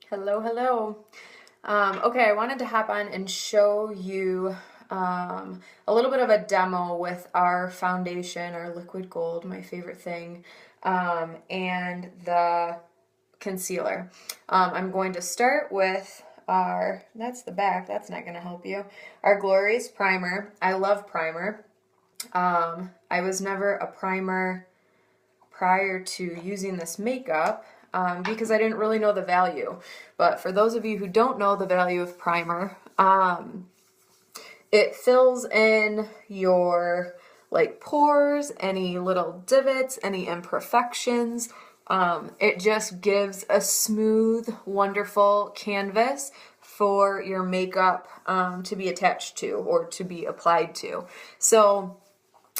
Hello, hello. Okay, I wanted to hop on and show you a little bit of a demo with our foundation, our liquid gold, my favorite thing, and the concealer. I'm going to start with that's the back, that's not going to help you, our Glorious Primer. I love primer. I was never a primer prior to using this makeup because I didn't really know the value. But for those of you who don't know the value of primer, it fills in your like pores, any little divots, any imperfections. It just gives a smooth, wonderful canvas for your makeup to be attached to or to be applied to. So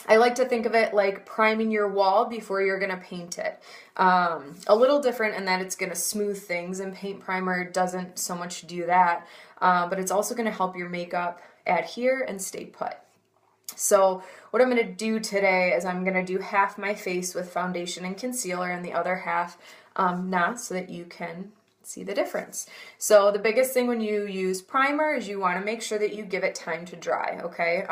I like to think of it like priming your wall before you're going to paint it. A little different in that it's going to smooth things, and paint primer doesn't so much do that, but it's also going to help your makeup adhere and stay put. So what I'm going to do today is I'm going to do half my face with foundation and concealer and the other half not, so that you can see the difference. So the biggest thing when you use primer is you want to make sure that you give it time to dry, okay?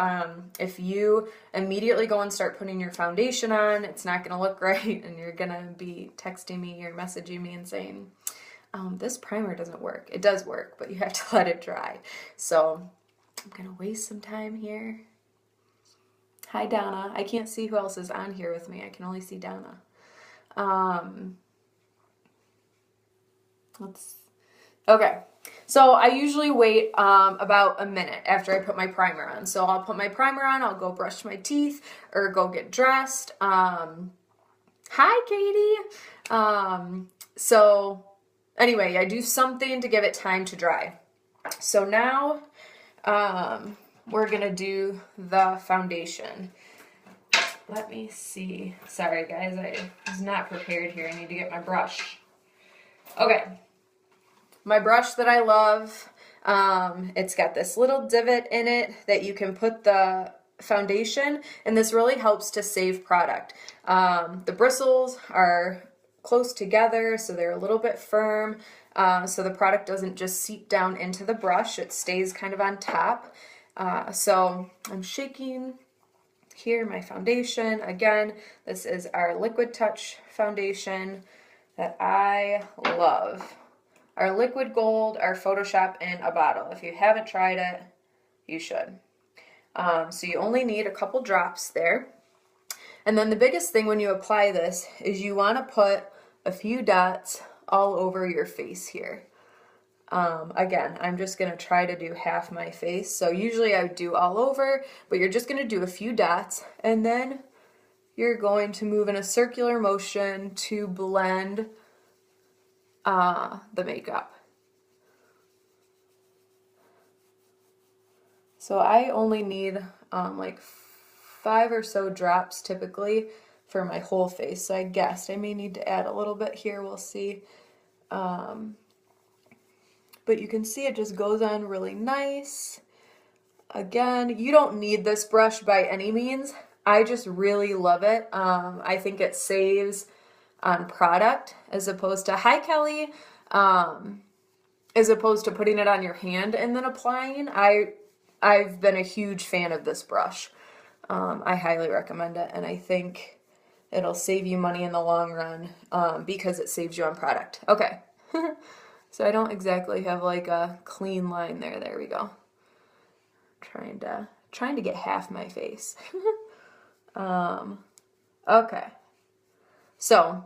If you immediately go and start putting your foundation on, it's not going to look right, and you're going to be texting me or messaging me and saying, this primer doesn't work. It does work, but you have to let it dry. So I'm going to waste some time here. Hi, Donna. I can't see who else is on here with me. I can only see Donna. Okay, so I usually wait about a minute after I put my primer on. So I'll put my primer on, I'll go brush my teeth or go get dressed. Hi, Katie. So anyway, I do something to give it time to dry. So now we're gonna do the foundation. Let me see. Sorry guys, I was not prepared here. I need to get my brush. Okay. My brush that I love, it's got this little divot in it that you can put the foundation, and this really helps to save product. The bristles are close together, so they're a little bit firm, so the product doesn't just seep down into the brush, it stays kind of on top. So I'm shaking here my foundation. Again, this is our Liquid Touch foundation that I love. Our liquid gold, our Photoshop in a bottle. If you haven't tried it, you should. So you only need a couple drops there. And then the biggest thing when you apply this is you want to put a few dots all over your face here. Again, I'm just going to try to do half my face. So usually I would do all over, but you're just going to do a few dots, and then you're going to move in a circular motion to blend the makeup. So I only need like 5 or so drops typically for my whole face. So I guessed I may need to add a little bit here. We'll see. But you can see it just goes on really nice. Again, you don't need this brush by any means. I just really love it. I think it saves on product as opposed to, hi Kelly, as opposed to putting it on your hand and then applying. I've been a huge fan of this brush. I highly recommend it, and I think it'll save you money in the long run because it saves you on product. Okay, so I don't exactly have like a clean line there. There we go. Trying to get half my face. Okay. So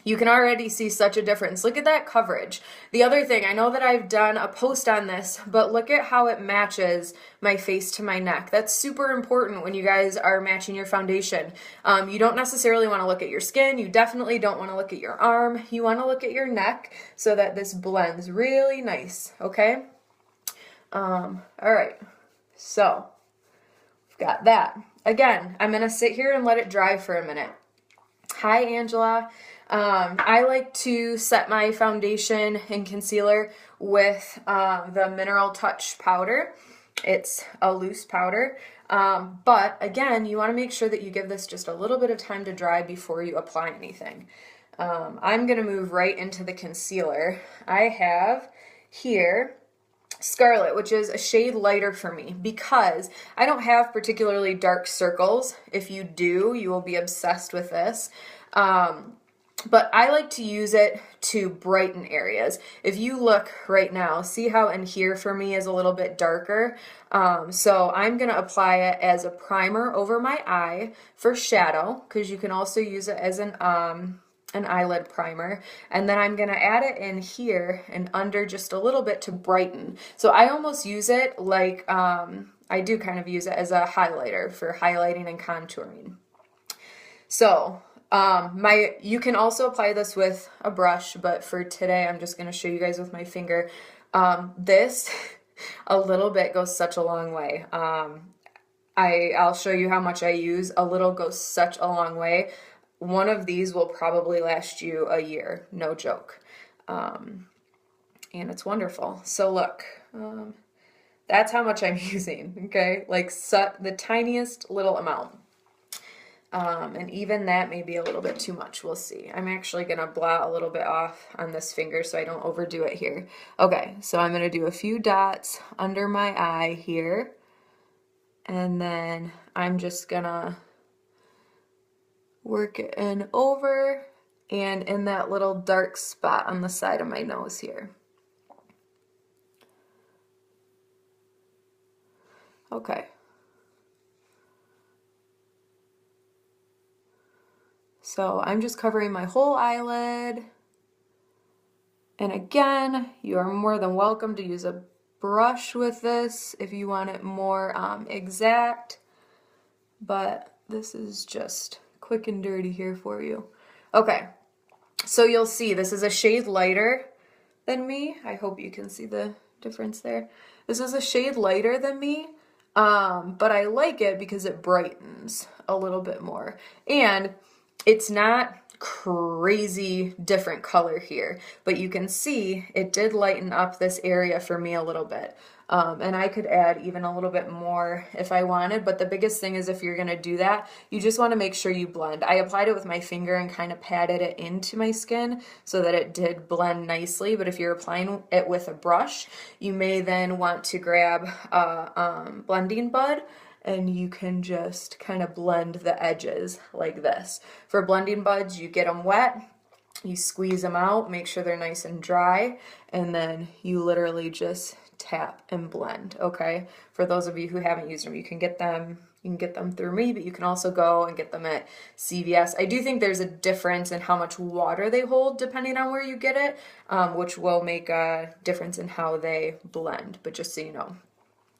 you can already see such a difference. Look at that coverage. The other thing, I know that I've done a post on this, but look at how it matches my face to my neck. That's super important when you guys are matching your foundation. You don't necessarily want to look at your skin. You definitely don't want to look at your arm. You want to look at your neck so that this blends really nice, okay? All right, so we've got that. Again, I'm going to sit here and let it dry for a minute. Hi, Angela. I like to set my foundation and concealer with the Mineral Touch powder. It's a loose powder, but again, you want to make sure that you give this just a little bit of time to dry before you apply anything. I'm going to move right into the concealer. I have here Scarlet, which is a shade lighter for me because I don't have particularly dark circles. If you do, you will be obsessed with this. But I like to use it to brighten areas. If you look right now, see how in here for me is a little bit darker? So I'm going to apply it as a primer over my eye for shadow, because you can also use it as an eyelid primer, and then I'm going to add it in here and under just a little bit to brighten. So I almost use it like I do kind of use it as a highlighter for highlighting and contouring. So you can also apply this with a brush, but for today I'm just going to show you guys with my finger. This a little bit goes such a long way. I'll show you how much I use. A little goes such a long way. One of these will probably last you a year, no joke. And it's wonderful. So look, that's how much I'm using, okay? Like the tiniest little amount. And even that may be a little bit too much. We'll see. I'm actually going to blot a little bit off on this finger so I don't overdo it here. Okay, so I'm going to do a few dots under my eye here. And then I'm just going to work it in over and in that little dark spot on the side of my nose here. Okay. So I'm just covering my whole eyelid. And again, you are more than welcome to use a brush with this if you want it more exact. But this is just quick and dirty here for you. Okay, so you'll see this is a shade lighter than me. I hope you can see the difference there. This is a shade lighter than me, but I like it because it brightens a little bit more. And it's not crazy different color here, but you can see it did lighten up this area for me a little bit. And I could add even a little bit more if I wanted, but the biggest thing is if you're going to do that, you just want to make sure you blend. I applied it with my finger and kind of patted it into my skin so that it did blend nicely, but if you're applying it with a brush, you may then want to grab a blending bud and you can just kind of blend the edges like this. For blending buds, you get them wet, you squeeze them out, make sure they're nice and dry, and then you literally just tap and blend, okay? For those of you who haven't used them, you can get them through me, but you can also go and get them at CVS. I do think there's a difference in how much water they hold depending on where you get it, which will make a difference in how they blend, but just so you know.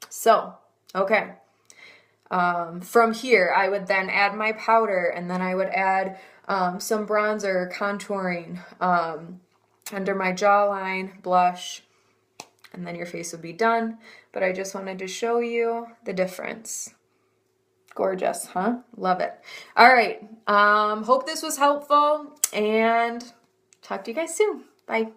So, okay. From here, I would then add my powder, and then I would add some bronzer, contouring under my jawline, blush, and then your face would be done. But I just wanted to show you the difference. Gorgeous, huh? Love it. All right. Hope this was helpful, and talk to you guys soon. Bye.